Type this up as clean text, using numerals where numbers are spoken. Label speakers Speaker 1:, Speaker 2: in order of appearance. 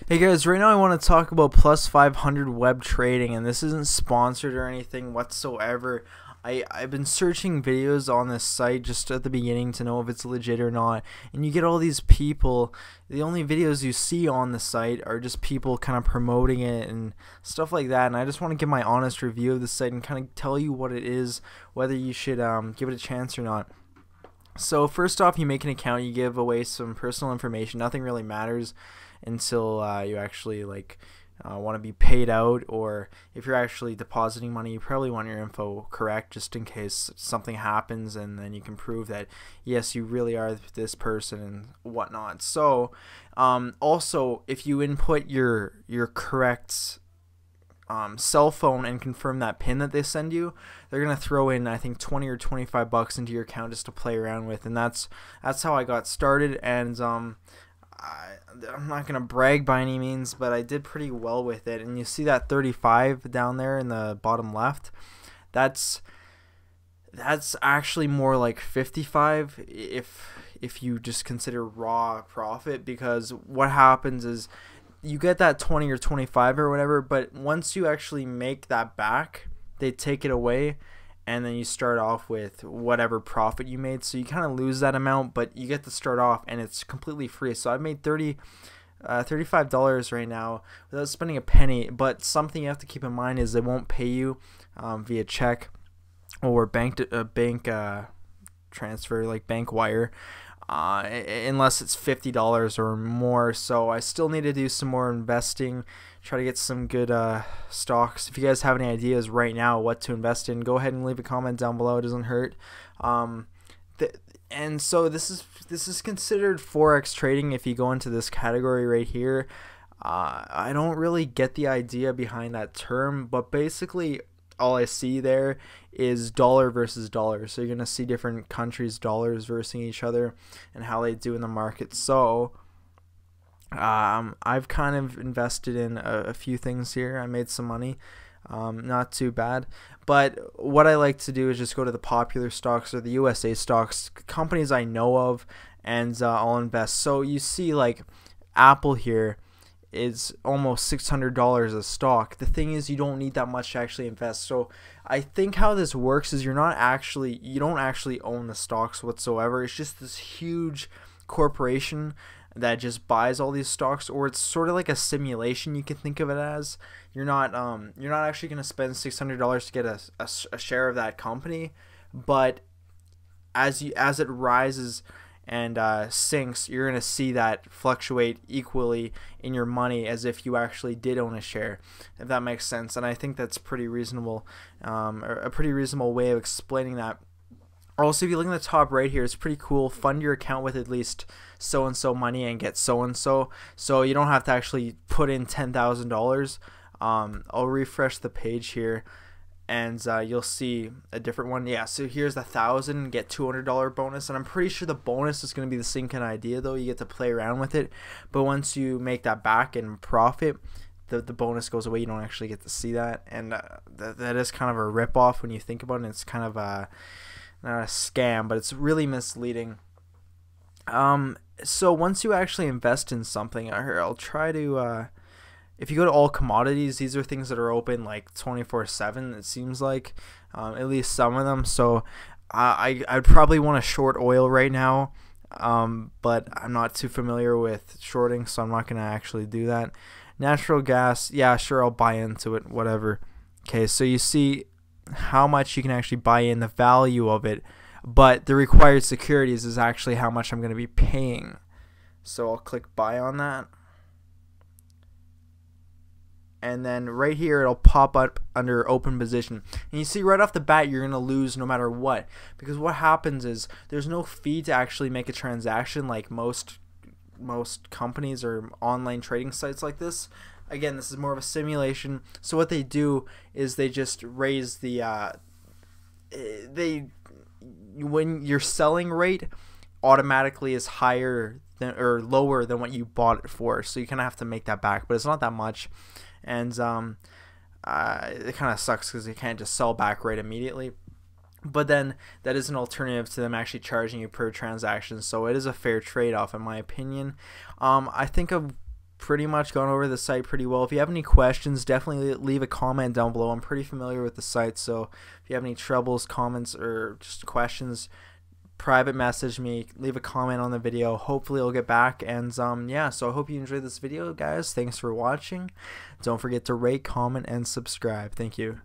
Speaker 1: Hey guys, right now I want to talk about Plus500 web trading, and this isn't sponsored or anything whatsoever. I've been searching videos on this site just at the beginning to know if it's legit or not, and you get all these people. The only videos you see on the site are just people kind of promoting it and stuff like that, and I just want to give my honest review of the site and kind of tell you what it is, whether you should give it a chance or not. So first off, you make an account, you give away some personal information. Nothing really matters until you actually want to be paid out, or if you're actually depositing money, you probably want your info correct just in case something happens, and then you can prove that yes, you really are this person and whatnot. So also, if you input your correct cell phone and confirm that pin that they send you, they're gonna throw in, I think, 20 or 25 bucks into your account just to play around with, and that's how I got started. And I'm not gonna brag by any means, but I did pretty well with it. And you see that 35 down there in the bottom left, that's actually more like 55 if you just consider raw profit, because what happens is you get that 20 or 25 or whatever, but once you actually make that back, they take it away, and then you start off with whatever profit you made. So you kind of lose that amount, but you get to start off, and it's completely free. So I've made $35 right now without spending a penny. But something you have to keep in mind is they won't pay you via check or bank transfer, like bank wire, unless it's $50 or more. So I still need to do some more investing, try to get some good stocks. If you guys have any ideas right now what to invest in, go ahead and leave a comment down below. It doesn't hurt. And so this is considered forex trading if you go into this category right here. I don't really get the idea behind that term, but basically all I see there is dollar versus dollar. So you're gonna see different countries' dollars versus each other and how they do in the market. So I've kind of invested in a few things here. I made some money, not too bad. But what I like to do is just go to the popular stocks or the USA stocks, companies I know of, and I'll invest. So you see, like, Apple here is almost $600 a stock. The thing is, you don't need that much to actually invest. So I think how this works is you don't actually own the stocks whatsoever. It's just this huge corporation that just buys all these stocks, or it's sort of like a simulation, you can think of it as. You're not actually going to spend $600 to get a share of that company, but as it rises and sinks, you're going to see that fluctuate equally in your money as if you actually did own a share, if that makes sense. And I think that's pretty reasonable, a pretty reasonable way of explaining that. Also, if you look in the top right here, it's pretty cool. Fund your account with at least so and so money and get so and so. So you don't have to actually put in $10,000. I'll refresh the page here, and you'll see a different one. Yeah, so here's 1,000, get $200 bonus, and I'm pretty sure the bonus is going to be the same kind of idea, though. You get to play around with it, but once you make that back in profit, the bonus goes away. You don't actually get to see that, and that is kind of a ripoff when you think about it. It's kind of not a scam, but it's really misleading. So once you actually invest in something, I'll try to if you go to all commodities, these are things that are open like 24/7, it seems like, at least some of them. So I'd probably want to short oil right now, but I'm not too familiar with shorting, so I'm not going to actually do that. Natural gas, yeah, sure, I'll buy into it, whatever. Okay, so you see how much you can actually buy in, the value of it, but the required securities is actually how much I'm going to be paying. So I'll click buy on that, and then right here it'll pop up under open position, and you see right off the bat you're going to lose no matter what, because what happens is there's no fee to actually make a transaction like most companies or online trading sites like this. Again, this is more of a simulation. So what they do is they just raise the when your selling rate automatically is higher than or lower than what you bought it for. So you kind of have to make that back, but it's not that much. And it kind of sucks because you can't just sell back right immediately. But then that is an alternative to them actually charging you per transaction. So it is a fair trade-off in my opinion. I think pretty much gone over the site pretty well. If you have any questions, definitely leave a comment down below. I'm pretty familiar with the site, so if you have any troubles, comments, or just questions, private message me, leave a comment on the video. Hopefully I'll get back. And yeah, so I hope you enjoyed this video, guys. Thanks for watching. Don't forget to rate, comment, and subscribe. Thank you.